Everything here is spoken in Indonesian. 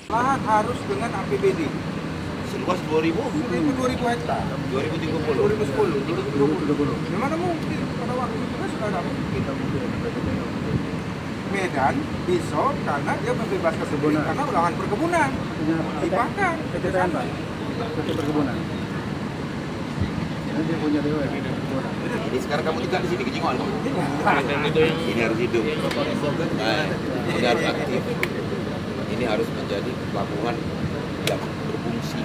Lahan harus dengan APBD. Seluas 2000, 2000 hektar. 2030. 2010, 2020. Gimana mungkin? Pada waktu itu kan sudah ada mungkin. Medan besok karena dia membebaskan sendiri karena lahan perkebunan dibakar. PTTN Pak, PT Perkebunan. Ini dia punya dewa ya, perkebunan. Ini sekarang kamu tinggal di sini kejingon kamu. Ini harus hidup. Nah, ini harus aktif. Ini harus menjadi pelabuhan yang berfungsi.